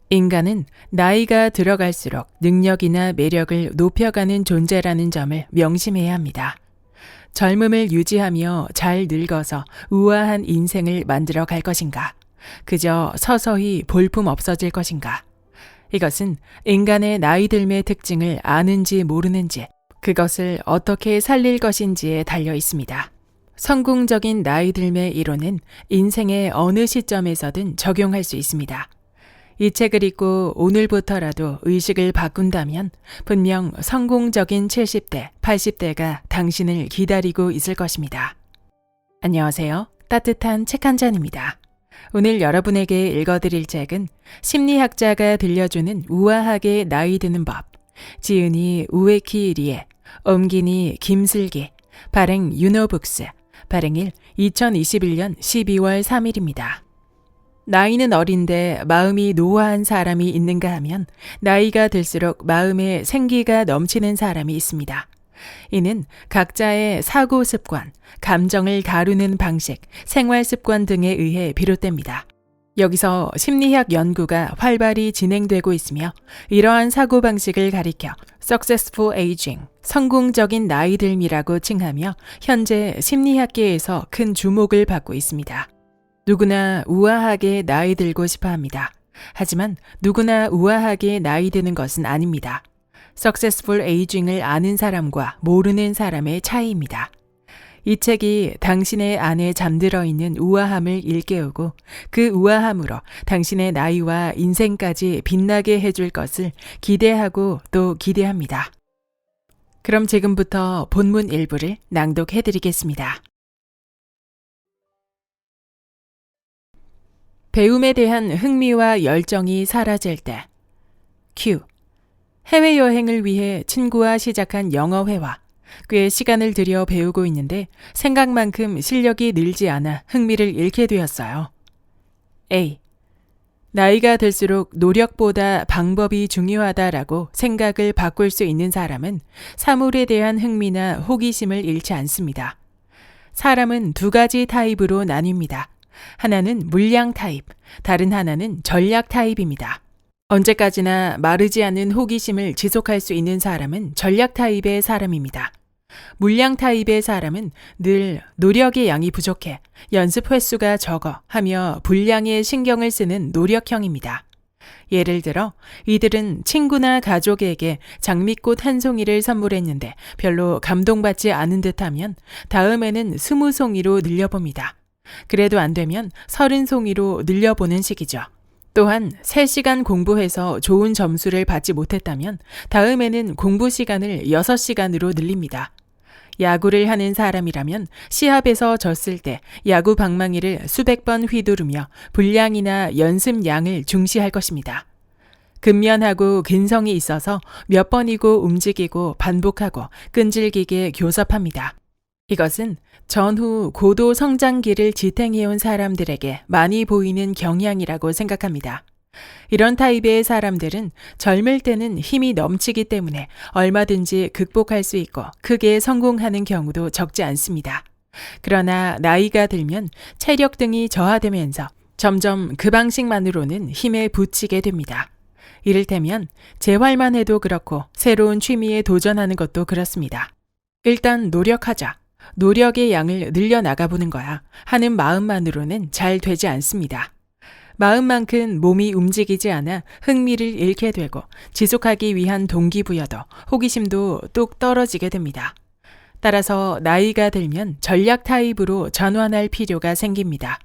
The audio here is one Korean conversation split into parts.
인간은 나이가 들어갈수록 능력이나 매력을 높여가는 존재라는 점을 명심해야 합니다. 젊음을 유지하며 잘 늙어서 우아한 인생을 만들어 갈 것인가? 그저 서서히 볼품 없어질 것인가? 이것은 인간의 나이 들매 특징을 아는지 모르는지, 그것을 어떻게 살릴 것인지에 달려 있습니다. 성공적인 나이 들매 이론은 인생의 어느 시점에서든 적용할 수 있습니다. 이 책을 읽고 오늘부터라도 의식을 바꾼다면 분명 성공적인 70대, 80대가 당신을 기다리고 있을 것입니다. 안녕하세요. 따뜻한 책 한 잔입니다. 오늘 여러분에게 읽어드릴 책은 심리학자가 들려주는 우아하게 나이 드는 법, 지은이 우에키리에, 옮기니 김슬기, 발행 유노북스, 발행일 2021년 12월 3일입니다. 나이는 어린데 마음이 노화한 사람이 있는가 하면 나이가 들수록 마음에 생기가 넘치는 사람이 있습니다. 이는 각자의 사고 습관, 감정을 다루는 방식, 생활 습관 등에 의해 비롯됩니다. 여기서 심리학 연구가 활발히 진행되고 있으며 이러한 사고방식을 가리켜 Successful Aging, 성공적인 나이듦이라고 칭하며 현재 심리학계에서 큰 주목을 받고 있습니다. 누구나 우아하게 나이 들고 싶어 합니다. 하지만 누구나 우아하게 나이 드는 것은 아닙니다. Successful Aging을 아는 사람과 모르는 사람의 차이입니다. 이 책이 당신의 안에 잠들어 있는 우아함을 일깨우고 그 우아함으로 당신의 나이와 인생까지 빛나게 해줄 것을 기대하고 또 기대합니다. 그럼 지금부터 본문 일부를 낭독해 드리겠습니다. 배움에 대한 흥미와 열정이 사라질 때. Q. 해외여행을 위해 친구와 시작한 영어회화. 꽤 시간을 들여 배우고 있는데 생각만큼 실력이 늘지 않아 흥미를 잃게 되었어요. A. 나이가 들수록 노력보다 방법이 중요하다라고 생각을 바꿀 수 있는 사람은 사물에 대한 흥미나 호기심을 잃지 않습니다. 사람은 두 가지 타입으로 나뉩니다. 하나는 물량 타입, 다른 하나는 전략 타입입니다. 언제까지나 마르지 않는 호기심을 지속할 수 있는 사람은 전략 타입의 사람입니다. 물량 타입의 사람은 늘 노력의 양이 부족해, 연습 횟수가 적어 하며 분량에 신경을 쓰는 노력형입니다. 예를 들어 이들은 친구나 가족에게 장미꽃 한 송이를 선물했는데 별로 감동받지 않은 듯하면 다음에는 20송이로 늘려봅니다. 그래도 안 되면 30송이로 늘려보는 식이죠. 또한 3시간 공부해서 좋은 점수를 받지 못했다면 다음에는 공부 시간을 6시간으로 늘립니다. 야구를 하는 사람이라면 시합에서 졌을 때 야구 방망이를 수백 번 휘두르며 분량이나 연습량을 중시할 것입니다. 근면하고 근성이 있어서 몇 번이고 움직이고 반복하고 끈질기게 교섭합니다. 이것은 전후 고도 성장기를 지탱해온 사람들에게 많이 보이는 경향이라고 생각합니다. 이런 타입의 사람들은 젊을 때는 힘이 넘치기 때문에 얼마든지 극복할 수 있고 크게 성공하는 경우도 적지 않습니다. 그러나 나이가 들면 체력 등이 저하되면서 점점 그 방식만으로는 힘에 부치게 됩니다. 이를테면 재활만 해도 그렇고 새로운 취미에 도전하는 것도 그렇습니다. 일단 노력하자. 노력의 양을 늘려나가보는 거야 하는 마음만으로는 잘 되지 않습니다. 마음만큼 몸이 움직이지 않아 흥미를 잃게 되고 지속하기 위한 동기부여도 호기심도 뚝 떨어지게 됩니다. 따라서 나이가 들면 전략 타입으로 전환할 필요가 생깁니다.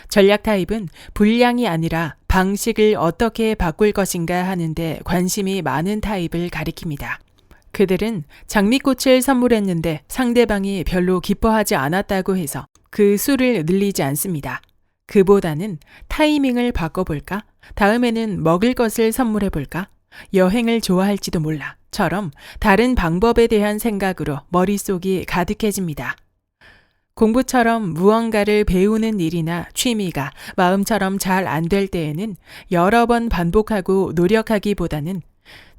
전략 타입은 분량이 아니라 방식을 어떻게 바꿀 것인가 하는데 관심이 많은 타입을 가리킵니다. 그들은 장미꽃을 선물했는데 상대방이 별로 기뻐하지 않았다고 해서 그 수를 늘리지 않습니다. 그보다는 타이밍을 바꿔볼까? 다음에는 먹을 것을 선물해볼까? 여행을 좋아할지도 몰라. 처럼 다른 방법에 대한 생각으로 머릿속이 가득해집니다. 공부처럼 무언가를 배우는 일이나 취미가 마음처럼 잘 안 될 때에는 여러 번 반복하고 노력하기보다는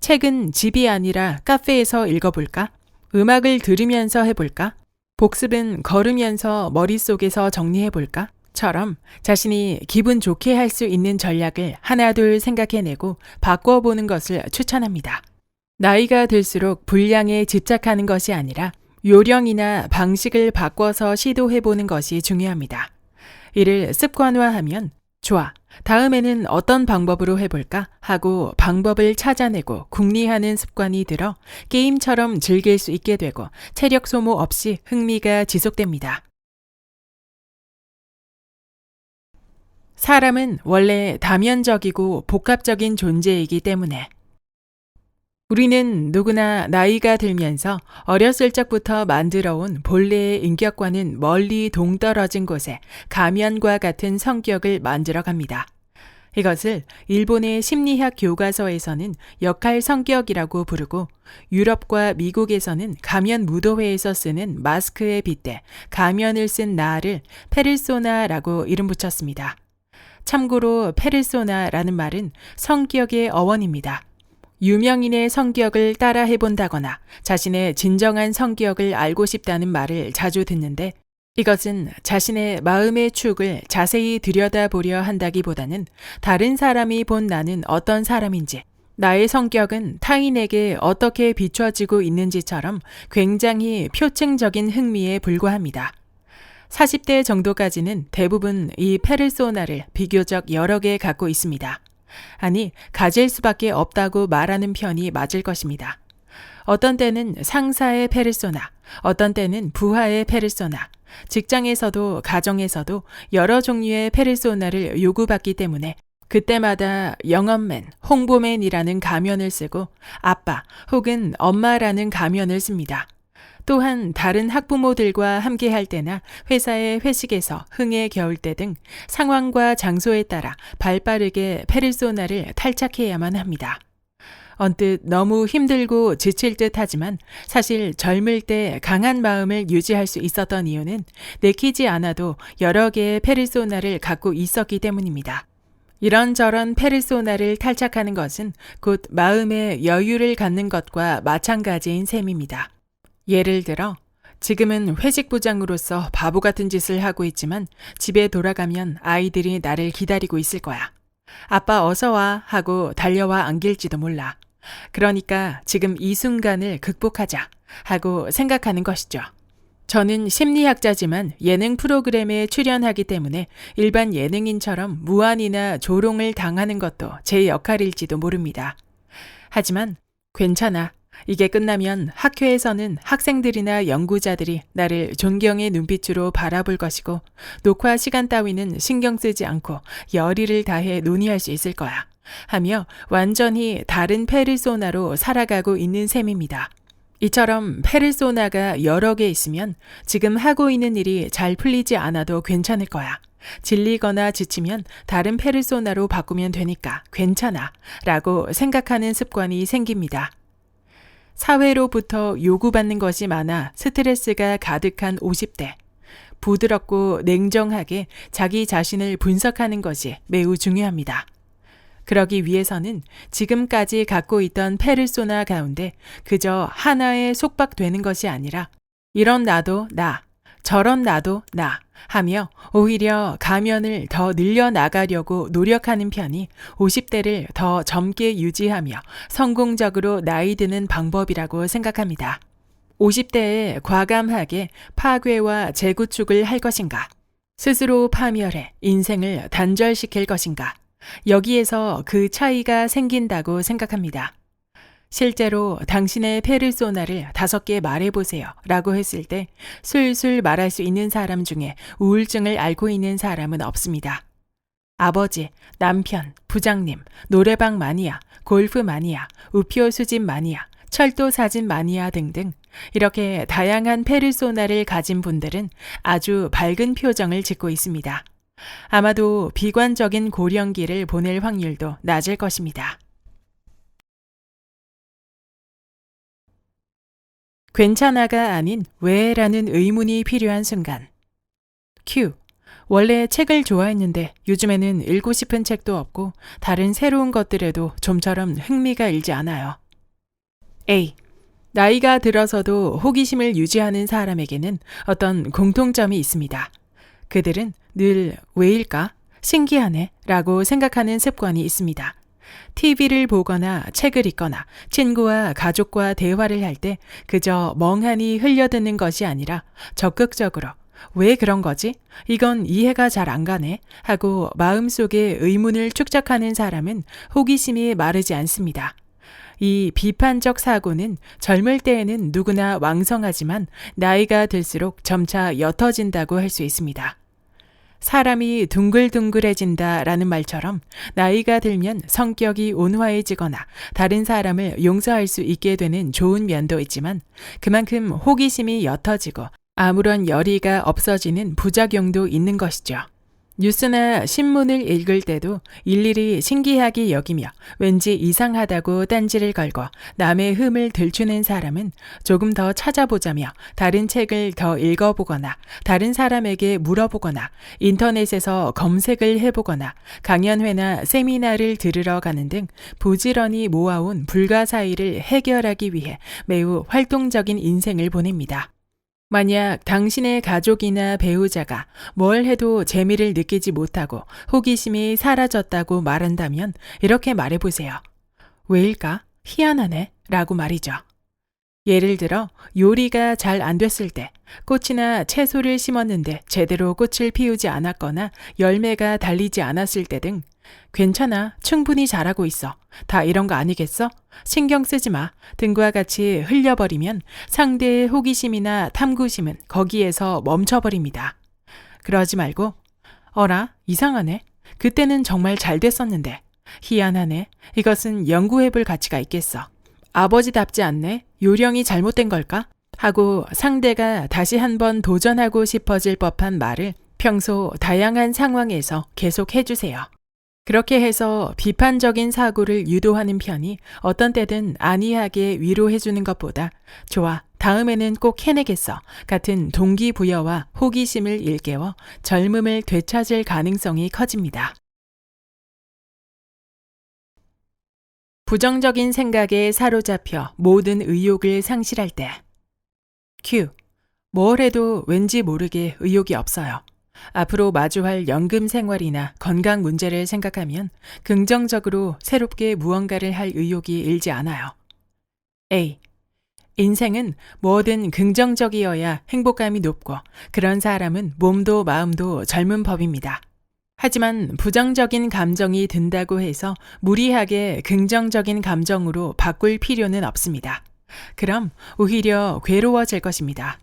책은 집이 아니라 카페에서 읽어볼까? 음악을 들으면서 해볼까? 복습은 걸으면서 머릿속에서 정리해볼까? 처럼 자신이 기분 좋게 할 수 있는 전략을 하나둘 생각해내고 바꿔보는 것을 추천합니다. 나이가 들수록 분량에 집착하는 것이 아니라 요령이나 방식을 바꿔서 시도해보는 것이 중요합니다. 이를 습관화하면 좋아, 다음에는 어떤 방법으로 해볼까 하고 방법을 찾아내고 궁리하는 습관이 들어 게임처럼 즐길 수 있게 되고 체력 소모 없이 흥미가 지속됩니다. 사람은 원래 다면적이고 복합적인 존재이기 때문에 우리는 누구나 나이가 들면서 어렸을 적부터 만들어온 본래의 인격과는 멀리 동떨어진 곳에 가면과 같은 성격을 만들어 갑니다. 이것을 일본의 심리학 교과서에서는 역할 성격이라고 부르고 유럽과 미국에서는 가면 무도회에서 쓰는 마스크에 빗대 가면을 쓴 나를 페르소나라고 이름 붙였습니다. 참고로 페르소나라는 말은 성격의 어원입니다. 유명인의 성격을 따라 해본다거나 자신의 진정한 성격을 알고 싶다는 말을 자주 듣는데 이것은 자신의 마음의 축을 자세히 들여다보려 한다기보다는 다른 사람이 본 나는 어떤 사람인지, 나의 성격은 타인에게 어떻게 비춰지고 있는지처럼 굉장히 표층적인 흥미에 불과합니다. 40대 정도까지는 대부분 이 페르소나를 비교적 여러 개 갖고 있습니다. 아니, 가질 수밖에 없다고 말하는 편이 맞을 것입니다. 어떤 때는 상사의 페르소나, 어떤 때는 부하의 페르소나, 직장에서도 가정에서도 여러 종류의 페르소나를 요구받기 때문에 그때마다 영업맨, 홍보맨이라는 가면을 쓰고 아빠 혹은 엄마라는 가면을 씁니다. 또한 다른 학부모들과 함께 할 때나 회사의 회식에서 흥에 겨울 때 등 상황과 장소에 따라 발빠르게 페르소나를 탈착해야만 합니다. 언뜻 너무 힘들고 지칠 듯 하지만 사실 젊을 때 강한 마음을 유지할 수 있었던 이유는 내키지 않아도 여러 개의 페르소나를 갖고 있었기 때문입니다. 이런저런 페르소나를 탈착하는 것은 곧 마음의 여유를 갖는 것과 마찬가지인 셈입니다. 예를 들어 지금은 회식부장으로서 바보 같은 짓을 하고 있지만 집에 돌아가면 아이들이 나를 기다리고 있을 거야. 아빠 어서 와 하고 달려와 안길지도 몰라. 그러니까 지금 이 순간을 극복하자 하고 생각하는 것이죠. 저는 심리학자지만 예능 프로그램에 출연하기 때문에 일반 예능인처럼 무안이나 조롱을 당하는 것도 제 역할일지도 모릅니다. 하지만 괜찮아. 이게 끝나면 학교에서는 학생들이나 연구자들이 나를 존경의 눈빛으로 바라볼 것이고 녹화 시간 따위는 신경 쓰지 않고 열의를 다해 논의할 수 있을 거야 하며 완전히 다른 페르소나로 살아가고 있는 셈입니다. 이처럼 페르소나가 여러 개 있으면 지금 하고 있는 일이 잘 풀리지 않아도 괜찮을 거야. 질리거나 지치면 다른 페르소나로 바꾸면 되니까 괜찮아 라고 생각하는 습관이 생깁니다. 사회로부터 요구받는 것이 많아 스트레스가 가득한 50대. 부드럽고 냉정하게 자기 자신을 분석하는 것이 매우 중요합니다. 그러기 위해서는 지금까지 갖고 있던 페르소나 가운데 그저 하나에 속박되는 것이 아니라 이런 나도 나, 저런 나도 나 하며 오히려 가면을 더 늘려나가려고 노력하는 편이 50대를 더 젊게 유지하며 성공적으로 나이 드는 방법이라고 생각합니다. 50대에 과감하게 파괴와 재구축을 할 것인가? 스스로 파멸해 인생을 단절시킬 것인가? 여기에서 그 차이가 생긴다고 생각합니다. 실제로 당신의 페르소나를 5개 말해보세요 라고 했을 때 술술 말할 수 있는 사람 중에 우울증을 앓고 있는 사람은 없습니다. 아버지, 남편, 부장님, 노래방 마니아, 골프 마니아, 우표 수집 마니아, 철도 사진 마니아 등등 이렇게 다양한 페르소나를 가진 분들은 아주 밝은 표정을 짓고 있습니다. 아마도 비관적인 고령기를 보낼 확률도 낮을 것입니다. 괜찮아가 아닌 왜라는 의문이 필요한 순간. Q. 원래 책을 좋아했는데 요즘에는 읽고 싶은 책도 없고 다른 새로운 것들에도 좀처럼 흥미가 일지 않아요. A. 나이가 들어서도 호기심을 유지하는 사람에게는 어떤 공통점이 있습니다. 그들은 늘 왜일까? 신기하네 라고 생각하는 습관이 있습니다. TV를 보거나 책을 읽거나 친구와 가족과 대화를 할 때 그저 멍하니 흘려듣는 것이 아니라 적극적으로 왜 그런 거지? 이건 이해가 잘 안 가네 하고 마음속에 의문을 축적하는 사람은 호기심이 마르지 않습니다. 이 비판적 사고는 젊을 때에는 누구나 왕성하지만 나이가 들수록 점차 옅어진다고 할 수 있습니다. 사람이 둥글둥글해진다라는 말처럼 나이가 들면 성격이 온화해지거나 다른 사람을 용서할 수 있게 되는 좋은 면도 있지만 그만큼 호기심이 옅어지고 아무런 열의가 없어지는 부작용도 있는 것이죠. 뉴스나 신문을 읽을 때도 일일이 신기하게 여기며 왠지 이상하다고 딴지를 걸고 남의 흠을 들추는 사람은 조금 더 찾아보자며 다른 책을 더 읽어보거나 다른 사람에게 물어보거나 인터넷에서 검색을 해보거나 강연회나 세미나를 들으러 가는 등 부지런히 모아온 불가사의를 해결하기 위해 매우 활동적인 인생을 보냅니다. 만약 당신의 가족이나 배우자가 뭘 해도 재미를 느끼지 못하고 호기심이 사라졌다고 말한다면 이렇게 말해보세요. 왜일까? 희한하네 라고 말이죠. 예를 들어 요리가 잘 안 됐을 때 꽃이나 채소를 심었는데 제대로 꽃을 피우지 않았거나 열매가 달리지 않았을 때 등 괜찮아, 충분히 잘하고 있어, 다 이런 거 아니겠어? 신경 쓰지 마 등과 같이 흘려버리면 상대의 호기심이나 탐구심은 거기에서 멈춰버립니다. 그러지 말고 어라, 이상하네. 그때는 정말 잘 됐었는데. 희한하네. 이것은 연구해볼 가치가 있겠어. 아버지답지 않네. 요령이 잘못된 걸까? 하고 상대가 다시 한번 도전하고 싶어질 법한 말을 평소 다양한 상황에서 계속 해주세요. 그렇게 해서 비판적인 사고를 유도하는 편이 어떤 때든 안이하게 위로해주는 것보다 좋아, 다음에는 꼭 해내겠어 같은 동기부여와 호기심을 일깨워 젊음을 되찾을 가능성이 커집니다. 부정적인 생각에 사로잡혀 모든 의욕을 상실할 때 Q. 뭘 해도 왠지 모르게 의욕이 없어요. 앞으로 마주할 연금 생활이나 건강 문제를 생각하면 긍정적으로 새롭게 무언가를 할 의욕이 일지 않아요. A. 인생은 뭐든 긍정적이어야 행복감이 높고 그런 사람은 몸도 마음도 젊은 법입니다. 하지만 부정적인 감정이 든다고 해서 무리하게 긍정적인 감정으로 바꿀 필요는 없습니다. 그럼 오히려 괴로워질 것입니다.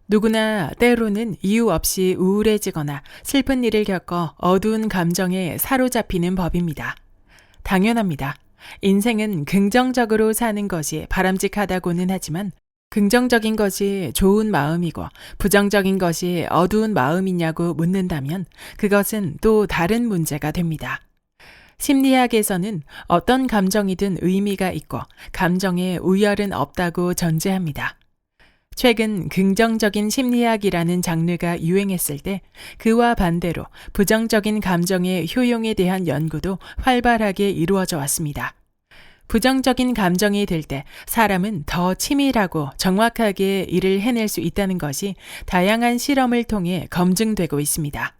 누구나 때로는 이유 없이 우울해지거나 슬픈 일을 겪어 어두운 감정에 사로잡히는 법입니다. 당연합니다. 인생은 긍정적으로 사는 것이 바람직하다고는 하지만 긍정적인 것이 좋은 마음이고 부정적인 것이 어두운 마음이냐고 묻는다면 그것은 또 다른 문제가 됩니다. 심리학에서는 어떤 감정이든 의미가 있고 감정에 우열은 없다고 전제합니다. 최근 긍정적인 심리학이라는 장르가 유행했을 때 그와 반대로 부정적인 감정의 효용에 대한 연구도 활발하게 이루어져 왔습니다. 부정적인 감정이 들 때 사람은 더 치밀하고 정확하게 일을 해낼 수 있다는 것이 다양한 실험을 통해 검증되고 있습니다.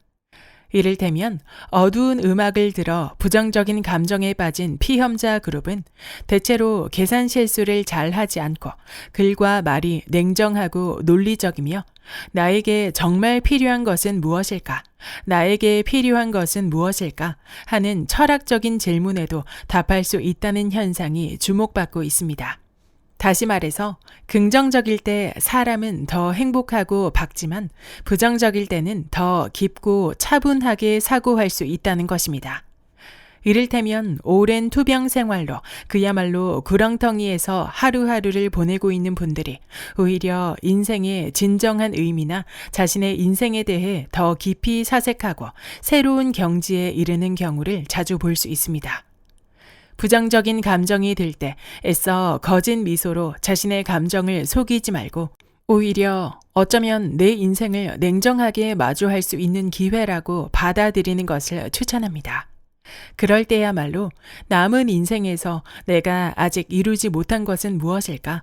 이를테면 어두운 음악을 들어 부정적인 감정에 빠진 피험자 그룹은 대체로 계산 실수를 잘 하지 않고 글과 말이 냉정하고 논리적이며 나에게 정말 필요한 것은 무엇일까? 나에게 필요한 것은 무엇일까? 하는 철학적인 질문에도 답할 수 있다는 현상이 주목받고 있습니다. 다시 말해서 긍정적일 때 사람은 더 행복하고 밝지만 부정적일 때는 더 깊고 차분하게 사고할 수 있다는 것입니다. 이를테면 오랜 투병 생활로 그야말로 구렁텅이에서 하루하루를 보내고 있는 분들이 오히려 인생의 진정한 의미나 자신의 인생에 대해 더 깊이 사색하고 새로운 경지에 이르는 경우를 자주 볼 수 있습니다. 부정적인 감정이 들 때 애써 거짓 미소로 자신의 감정을 속이지 말고 오히려 어쩌면 내 인생을 냉정하게 마주할 수 있는 기회라고 받아들이는 것을 추천합니다. 그럴 때야말로 남은 인생에서 내가 아직 이루지 못한 것은 무엇일까?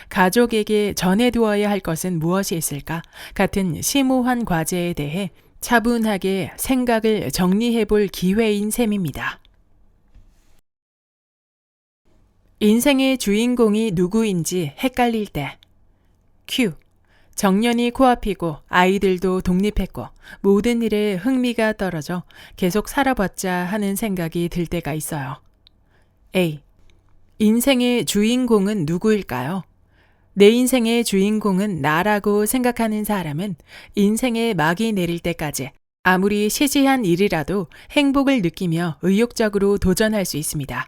가족에게 전해두어야 할 것은 무엇이 있을까? 같은 심오한 과제에 대해 차분하게 생각을 정리해 볼 기회인 셈입니다. 인생의 주인공이 누구인지 헷갈릴 때. Q. 정년이 코앞이고 아이들도 독립했고 모든 일에 흥미가 떨어져 계속 살아봤자 하는 생각이 들 때가 있어요. A. 인생의 주인공은 누구일까요? 내 인생의 주인공은 나라고 생각하는 사람은 인생의 막이 내릴 때까지 아무리 시시한 일이라도 행복을 느끼며 의욕적으로 도전할 수 있습니다.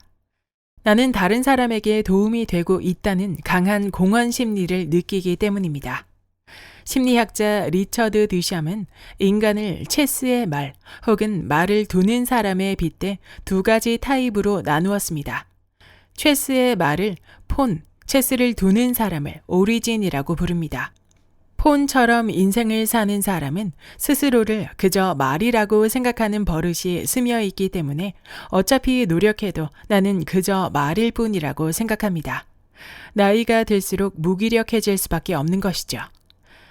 나는 다른 사람에게 도움이 되고 있다는 강한 공헌 심리를 느끼기 때문입니다. 심리학자 리처드 드샴은 인간을 체스의 말 혹은 말을 두는 사람에 빗대 두 가지 타입으로 나누었습니다. 체스의 말을 폰, 체스를 두는 사람을 오리진이라고 부릅니다. 폰처럼 인생을 사는 사람은 스스로를 그저 말이라고 생각하는 버릇이 스며 있기 때문에 어차피 노력해도 나는 그저 말일 뿐이라고 생각합니다. 나이가 들수록 무기력해질 수밖에 없는 것이죠.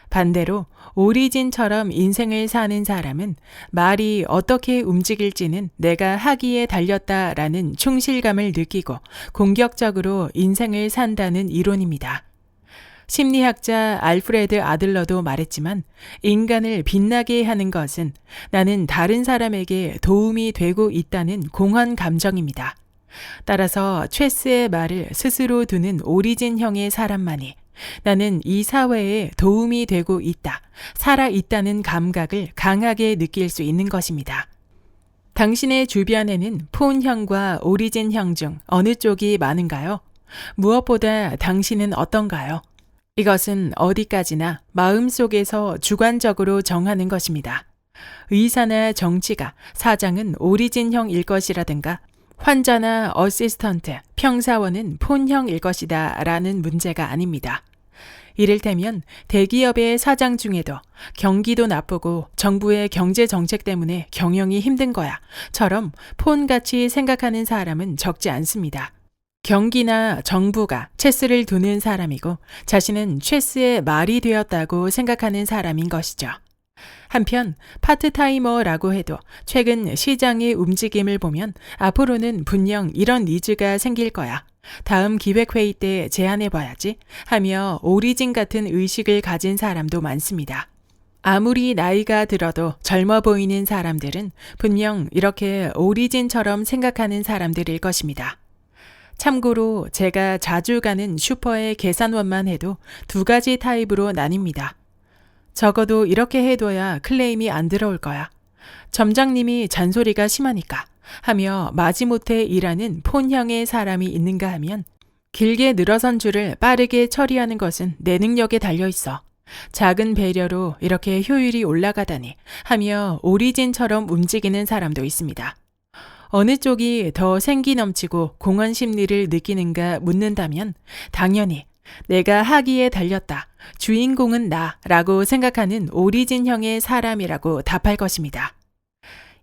반대로 오리진처럼 인생을 사는 사람은 말이 어떻게 움직일지는 내가 하기에 달렸다라는 충실감을 느끼고 공격적으로 인생을 산다는 이론입니다. 심리학자 알프레드 아들러도 말했지만 인간을 빛나게 하는 것은 나는 다른 사람에게 도움이 되고 있다는 공헌 감정입니다. 따라서 체스의 말을 스스로 두는 오리진형의 사람만이 나는 이 사회에 도움이 되고 있다, 살아있다는 감각을 강하게 느낄 수 있는 것입니다. 당신의 주변에는 폰형과 오리진형 중 어느 쪽이 많은가요? 무엇보다 당신은 어떤가요? 이것은 어디까지나 마음속에서 주관적으로 정하는 것입니다. 의사나 정치가, 사장은 오리진형일 것이라든가 환자나 어시스턴트, 평사원은 폰형일 것이다 라는 문제가 아닙니다. 이를테면 대기업의 사장 중에도 경기도 나쁘고 정부의 경제 정책 때문에 경영이 힘든 거야 처럼 폰같이 생각하는 사람은 적지 않습니다. 경기나 정부가 체스를 두는 사람이고 자신은 체스의 말이 되었다고 생각하는 사람인 것이죠. 한편 파트타이머라고 해도 최근 시장의 움직임을 보면 앞으로는 분명 이런 니즈가 생길 거야. 다음 기획회의 때 제안해봐야지 하며 오리진 같은 의식을 가진 사람도 많습니다. 아무리 나이가 들어도 젊어 보이는 사람들은 분명 이렇게 오리진처럼 생각하는 사람들일 것입니다. 참고로 제가 자주 가는 슈퍼의 계산원만 해도 두 가지 타입으로 나뉩니다. 적어도 이렇게 해둬야 클레임이 안 들어올 거야. 점장님이 잔소리가 심하니까 하며 마지못해 일하는 폰형의 사람이 있는가 하면 길게 늘어선 줄을 빠르게 처리하는 것은 내 능력에 달려있어. 작은 배려로 이렇게 효율이 올라가다니 하며 오리진처럼 움직이는 사람도 있습니다. 어느 쪽이 더 생기 넘치고 공헌 심리를 느끼는가 묻는다면 당연히 내가 하기에 달렸다. 주인공은 나라고 생각하는 오리진형의 사람이라고 답할 것입니다.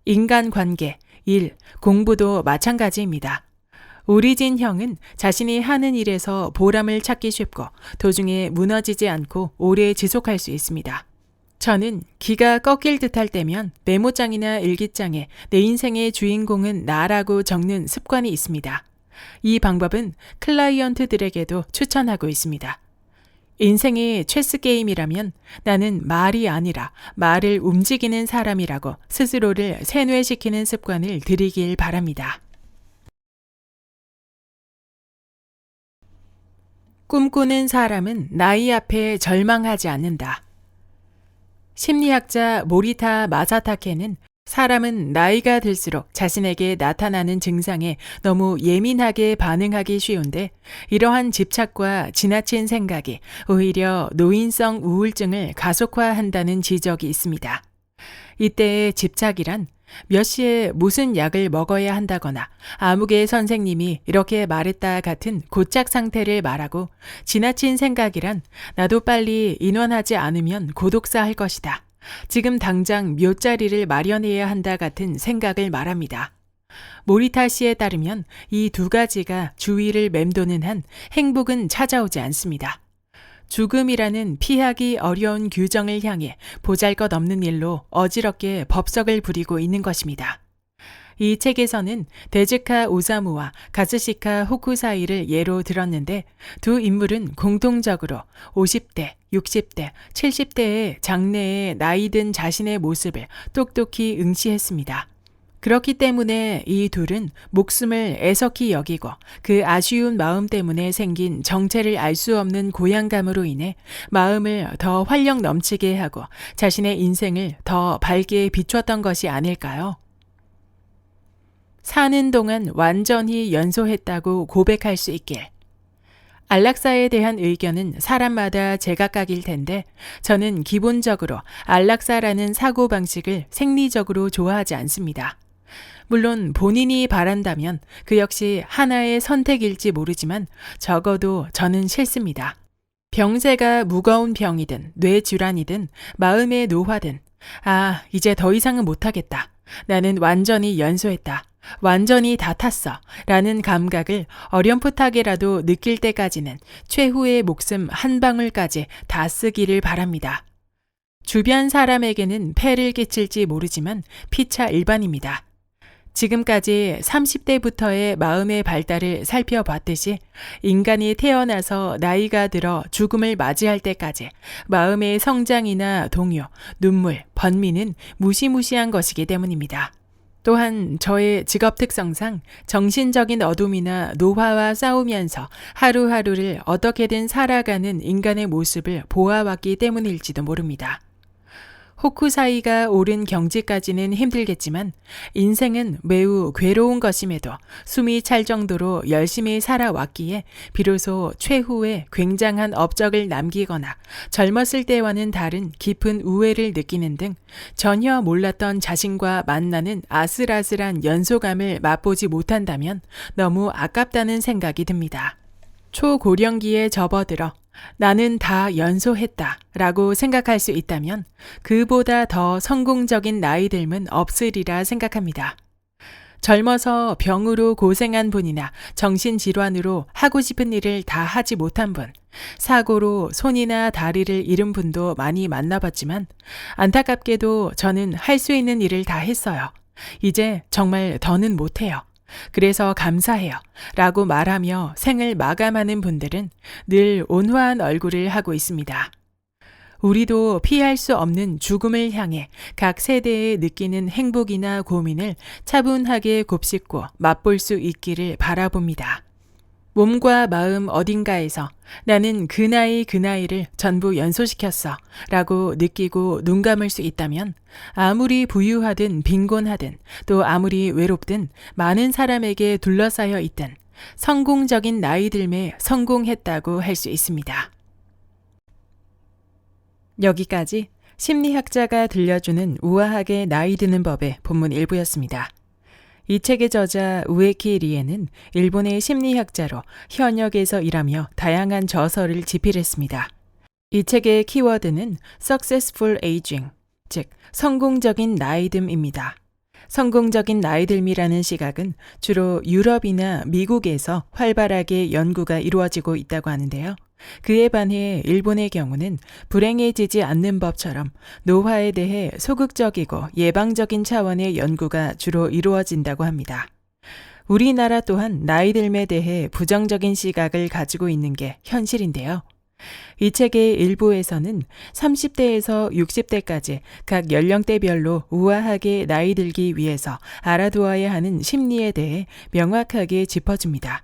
인간관계, 일, 공부도 마찬가지입니다. 오리진형은 자신이 하는 일에서 보람을 찾기 쉽고 도중에 무너지지 않고 오래 지속할 수 있습니다. 저는 기가 꺾일 듯할 때면 메모장이나 일기장에 내 인생의 주인공은 나라고 적는 습관이 있습니다. 이 방법은 클라이언트들에게도 추천하고 있습니다. 인생이 체스 게임이라면 나는 말이 아니라 말을 움직이는 사람이라고 스스로를 세뇌시키는 습관을 들이길 바랍니다. 꿈꾸는 사람은 나이 앞에 절망하지 않는다. 심리학자 모리타 마사타케는 사람은 나이가 들수록 자신에게 나타나는 증상에 너무 예민하게 반응하기 쉬운데 이러한 집착과 지나친 생각이 오히려 노인성 우울증을 가속화한다는 지적이 있습니다. 이때의 집착이란 몇 시에 무슨 약을 먹어야 한다거나 아무개 선생님이 이렇게 말했다 같은 고착 상태를 말하고 지나친 생각이란 나도 빨리 인원하지 않으면 고독사 할 것이다. 지금 당장 묘자리를 마련해야 한다 같은 생각을 말합니다. 모리타 씨에 따르면 이 두 가지가 주위를 맴도는 한 행복은 찾아오지 않습니다. 죽음이라는 피하기 어려운 규정을 향해 보잘것없는 일로 어지럽게 법석을 부리고 있는 것입니다. 이 책에서는 데즈카 오사무와 가츠시카 호쿠사이를 예로 들었는데 두 인물은 공통적으로 50대, 60대, 70대의 장래의 나이든 자신의 모습을 똑똑히 응시했습니다. 그렇기 때문에 이 둘은 목숨을 애석히 여기고 그 아쉬운 마음 때문에 생긴 정체를 알 수 없는 고향감으로 인해 마음을 더 활력 넘치게 하고 자신의 인생을 더 밝게 비췄던 것이 아닐까요? 사는 동안 완전히 연소했다고 고백할 수 있길. 안락사에 대한 의견은 사람마다 제각각일 텐데 저는 기본적으로 안락사라는 사고방식을 생리적으로 좋아하지 않습니다. 물론 본인이 바란다면 그 역시 하나의 선택일지 모르지만 적어도 저는 싫습니다. 병세가 무거운 병이든 뇌질환이든 마음의 노화든 이제 더 이상은 못하겠다. 나는 완전히 연소했다. 완전히 다 탔어. 라는 감각을 어렴풋하게라도 느낄 때까지는 최후의 목숨 한 방울까지 다 쓰기를 바랍니다. 주변 사람에게는 폐를 끼칠지 모르지만 피차 일반입니다. 지금까지 30대부터의 마음의 발달을 살펴봤듯이 인간이 태어나서 나이가 들어 죽음을 맞이할 때까지 마음의 성장이나 동요, 눈물, 번미는 무시무시한 것이기 때문입니다. 또한 저의 직업 특성상 정신적인 어둠이나 노화와 싸우면서 하루하루를 어떻게든 살아가는 인간의 모습을 보아왔기 때문일지도 모릅니다. 호쿠사이가 오른 경지까지는 힘들겠지만 인생은 매우 괴로운 것임에도 숨이 찰 정도로 열심히 살아왔기에 비로소 최후에 굉장한 업적을 남기거나 젊었을 때와는 다른 깊은 우애를 느끼는 등 전혀 몰랐던 자신과 만나는 아슬아슬한 연소감을 맛보지 못한다면 너무 아깝다는 생각이 듭니다. 초고령기에 접어들어 나는 다 연소했다 라고 생각할 수 있다면 그보다 더 성공적인 나이듦은 없으리라 생각합니다. 젊어서 병으로 고생한 분이나 정신질환으로 하고 싶은 일을 다 하지 못한 분, 사고로 손이나 다리를 잃은 분도 많이 만나봤지만 안타깝게도 저는 할 수 있는 일을 다 했어요. 이제 정말 더는 못해요. 그래서 감사해요. 라고 말하며 생을 마감하는 분들은 늘 온화한 얼굴을 하고 있습니다. 우리도 피할 수 없는 죽음을 향해 각 세대에 느끼는 행복이나 고민을 차분하게 곱씹고 맛볼 수 있기를 바라봅니다. 몸과 마음 어딘가에서 나는 그 나이를 전부 연소시켰어 라고 느끼고 눈 감을 수 있다면 아무리 부유하든 빈곤하든 또 아무리 외롭든 많은 사람에게 둘러싸여 있든 성공적인 나이듦에 성공했다고 할 수 있습니다. 여기까지 심리학자가 들려주는 우아하게 나이 드는 법의 본문 일부였습니다. 이 책의 저자 우에키 리에는 일본의 심리학자로 현역에서 일하며 다양한 저서를 집필했습니다. 이 책의 키워드는 Successful Aging, 즉 성공적인 나이듦입니다. 성공적인 나이듦이라는 시각은 주로 유럽이나 미국에서 활발하게 연구가 이루어지고 있다고 하는데요. 그에 반해 일본의 경우는 불행해지지 않는 법처럼 노화에 대해 소극적이고 예방적인 차원의 연구가 주로 이루어진다고 합니다. 우리나라 또한 나이듦에 대해 부정적인 시각을 가지고 있는 게 현실인데요. 이 책의 일부에서는 30대에서 60대까지 각 연령대별로 우아하게 나이 들기 위해서 알아두어야 하는 심리에 대해 명확하게 짚어줍니다.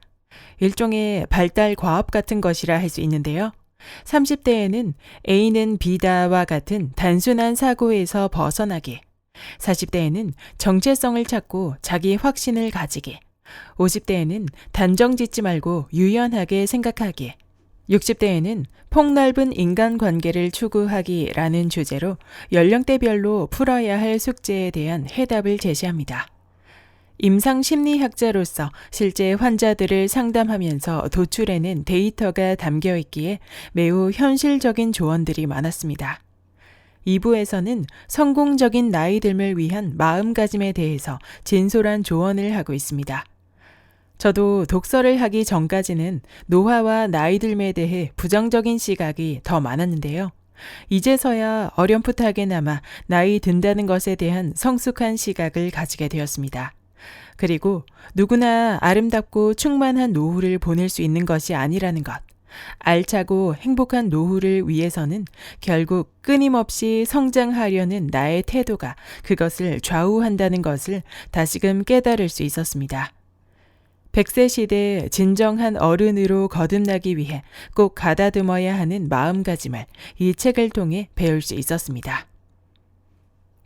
일종의 발달 과업 같은 것이라 할 수 있는데요. 30대에는 A는 B다와 같은 단순한 사고에서 벗어나기, 40대에는 정체성을 찾고 자기 확신을 가지기, 50대에는 단정 짓지 말고 유연하게 생각하기, 60대에는 폭넓은 인간관계를 추구하기라는 주제로 연령대별로 풀어야 할 숙제에 대한 해답을 제시합니다. 임상심리학자로서 실제 환자들을 상담하면서 도출해낸 데이터가 담겨 있기에 매우 현실적인 조언들이 많았습니다. 2부에서는 성공적인 나이듦을 위한 마음가짐에 대해서 진솔한 조언을 하고 있습니다. 저도 독서를 하기 전까지는 노화와 나이 들매에 대해 부정적인 시각이 더 많았는데요. 이제서야 어렴풋하게나마 나이 든다는 것에 대한 성숙한 시각을 가지게 되었습니다. 그리고 누구나 아름답고 충만한 노후를 보낼 수 있는 것이 아니라는 것. 알차고 행복한 노후를 위해서는 결국 끊임없이 성장하려는 나의 태도가 그것을 좌우한다는 것을 다시금 깨달을 수 있었습니다. 100세 시대 진정한 어른으로 거듭나기 위해 꼭 가다듬어야 하는 마음가짐을 이 책을 통해 배울 수 있었습니다.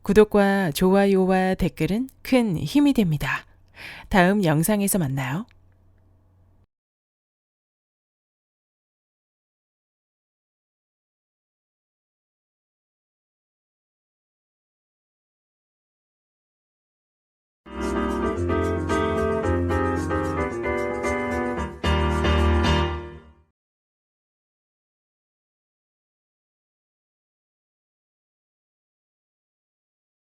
구독과 좋아요와 댓글은 큰 힘이 됩니다. 다음 영상에서 만나요.